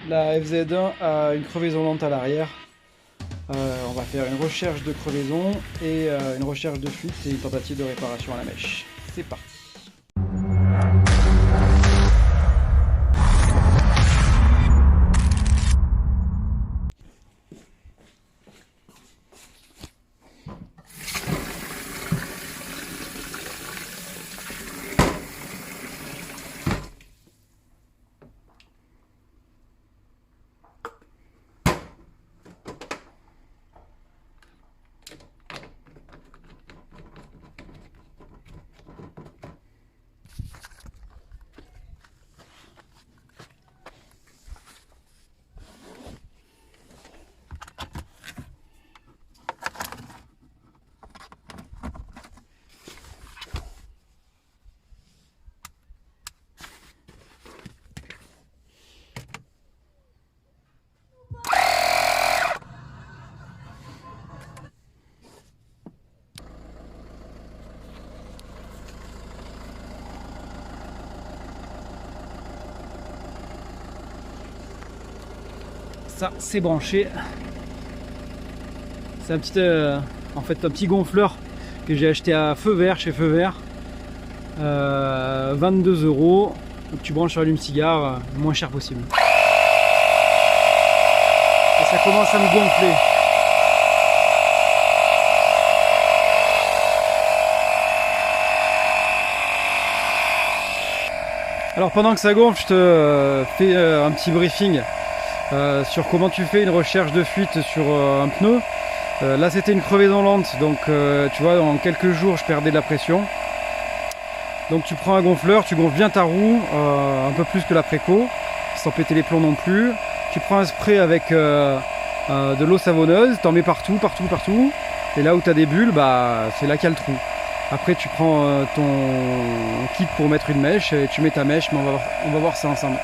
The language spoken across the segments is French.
La FZ1 a une crevaison lente à l'arrière. On va faire une recherche de crevaison et une recherche de fuite et une tentative de réparation à la mèche. C'est parti. Ça, c'est branché. C'est un petit, en fait, un petit gonfleur que j'ai acheté à Feu Vert, chez Feu Vert. 22 €. Donc tu branches sur l'allume-cigare, le moins cher possible. Et ça commence à me gonfler. Alors pendant que ça gonfle, je te fais un petit briefing sur comment tu fais une recherche de fuite sur un pneu. Là c'était une crevaison lente, donc tu vois, en quelques jours je perdais de la pression. Donc tu prends un gonfleur, tu gonfles bien ta roue, un peu plus que la préco, sans péter les plombs non plus. Tu prends un spray avec de l'eau savonneuse, t'en mets partout, partout, partout. Et là où tu as des bulles, bah, c'est là qu'il y a le trou. Après tu prends ton kit pour mettre une mèche, et tu mets ta mèche, mais on va voir ça ensemble.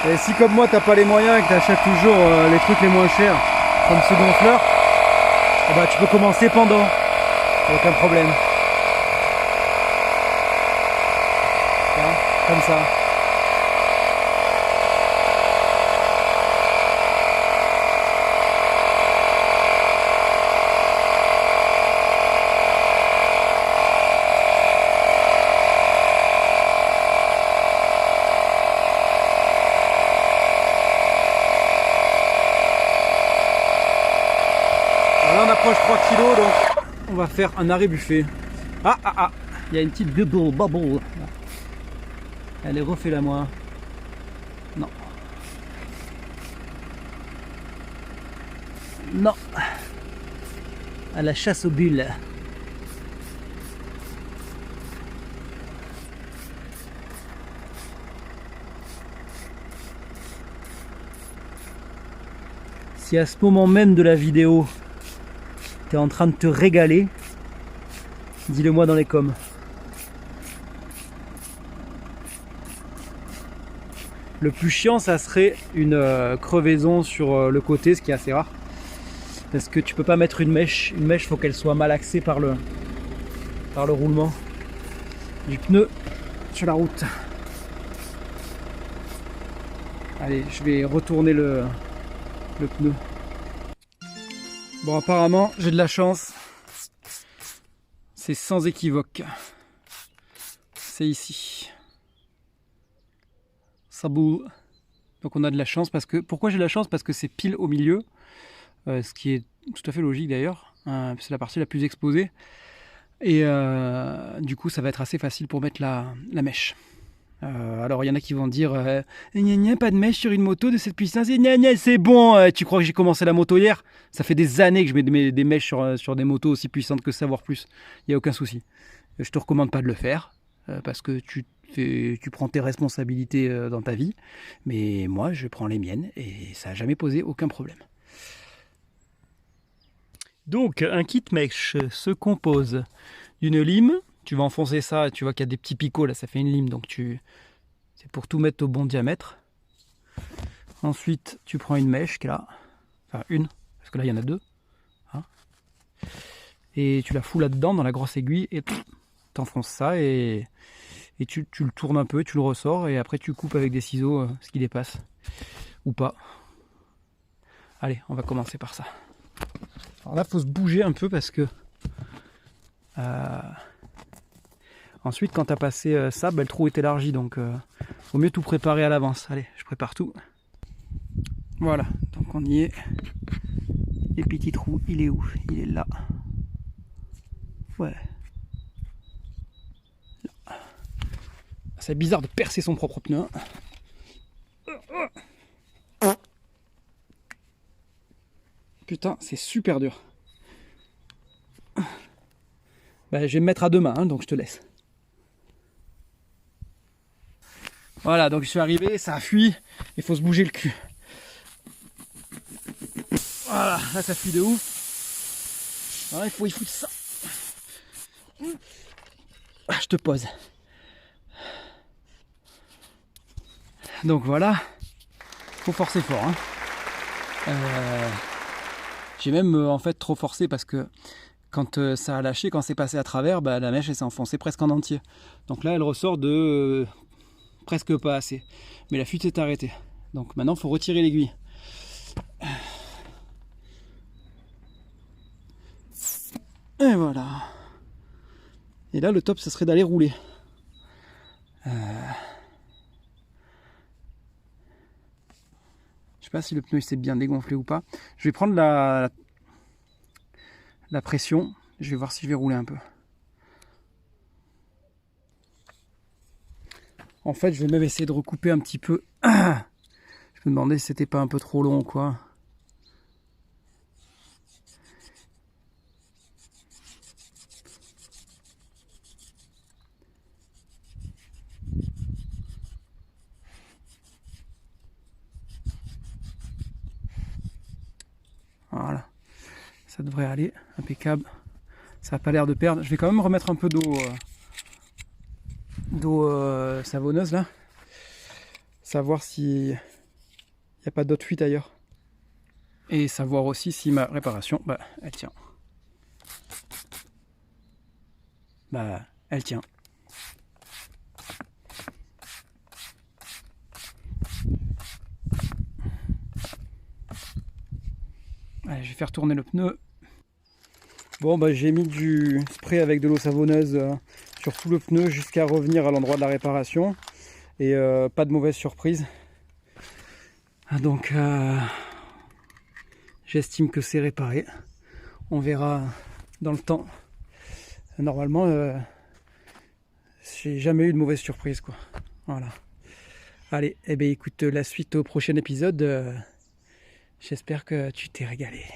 Et si comme moi t'as pas les moyens et que tu achètes toujours les trucs les moins chers, comme ce gonfleur, eh ben, tu peux commencer pendant, aucun problème. Voilà, comme ça. Là on approche 3 kg, donc on va faire un arrêt buffet. Ah, il y a une petite bubble. Allez, refais-la moi. Non. Non. À la chasse aux bulles. Si à ce moment même de la vidéo, tu es en train de te régaler, dis-le moi dans les coms. Le plus chiant, ça serait une crevaison sur le côté, ce qui est assez rare. Parce que tu peux pas mettre une mèche. Une mèche, faut qu'elle soit mal axée par le roulement du pneu sur la route. Allez, je vais retourner le pneu. Bon, apparemment, j'ai de la chance. C'est sans équivoque. C'est ici. Ça boule. Donc on a de la chance parce que... Pourquoi j'ai de la chance? Parce que c'est pile au milieu. Ce qui est tout à fait logique d'ailleurs. C'est la partie la plus exposée. Et du coup, ça va être assez facile pour mettre la mèche. Alors il y en a qui vont dire pas de mèche sur une moto de cette puissance, c'est bon, tu crois que j'ai commencé la moto hier? Ça fait des années que je mets des mèches sur des motos aussi puissantes que ça, voire plus. Il n'y a aucun souci. Je te recommande pas de le faire parce que tu prends tes responsabilités dans ta vie, mais moi je prends les miennes et ça n'a jamais posé aucun problème. Donc un kit mèche se compose d'une lime. Tu vas enfoncer ça, tu vois qu'il y a des petits picots là, ça fait une lime, donc c'est pour tout mettre au bon diamètre. Ensuite, tu prends une mèche qui est là, enfin une, parce que là il y en a deux, hein. Et tu la fous là-dedans dans la grosse aiguille et t'enfonces ça et tu le tournes un peu, tu le ressors et après tu coupes avec des ciseaux ce qui dépasse. ou pas. Allez, on va commencer par ça. Alors là, il faut se bouger un peu parce que ensuite, quand tu as passé ça, le trou est élargi, donc vaut mieux tout préparer à l'avance. Allez, je prépare tout. Voilà, donc on y est. Les petits trous, il est où? Il est là. Ouais. Là. C'est bizarre de percer son propre pneu. Putain, c'est super dur. Je vais me mettre à deux mains, hein, donc je te laisse. Voilà, donc je suis arrivé, ça a fui, il faut se bouger le cul. Voilà, là ça fuit de ouf. Voilà, il faut ça. Je te pose. Donc voilà, faut forcer fort. Hein. J'ai même en fait trop forcé parce que quand ça a lâché, quand c'est passé à travers, la mèche elle s'est enfoncée presque en entier. Donc là elle ressort de presque pas assez. Mais la fuite s'est arrêtée. Donc maintenant il faut retirer l'aiguille. Et voilà. Et là le top ça serait d'aller rouler. Je sais pas si le pneu s'est bien dégonflé ou pas. Je vais prendre la pression. Je vais voir si je vais rouler un peu. En fait, je vais même essayer de recouper un petit peu. Je me demandais si c'était pas un peu trop long ou quoi. Voilà. Ça devrait aller. Impeccable. Ça n'a pas l'air de perdre. Je vais quand même remettre un peu d'eau savonneuse là. Savoir s'il n'y a pas d'autre fuite ailleurs. Et savoir aussi si ma réparation, elle tient. Elle tient. Allez, je vais faire tourner le pneu. Bon, j'ai mis du spray avec de l'eau savonneuse sur tout le pneu jusqu'à revenir à l'endroit de la réparation. Et pas de mauvaise surprise. Donc, j'estime que c'est réparé. On verra dans le temps. Normalement, j'ai jamais eu de mauvaise surprise, quoi. Voilà. Allez, écoute, la suite au prochain épisode. J'espère que tu t'es régalé.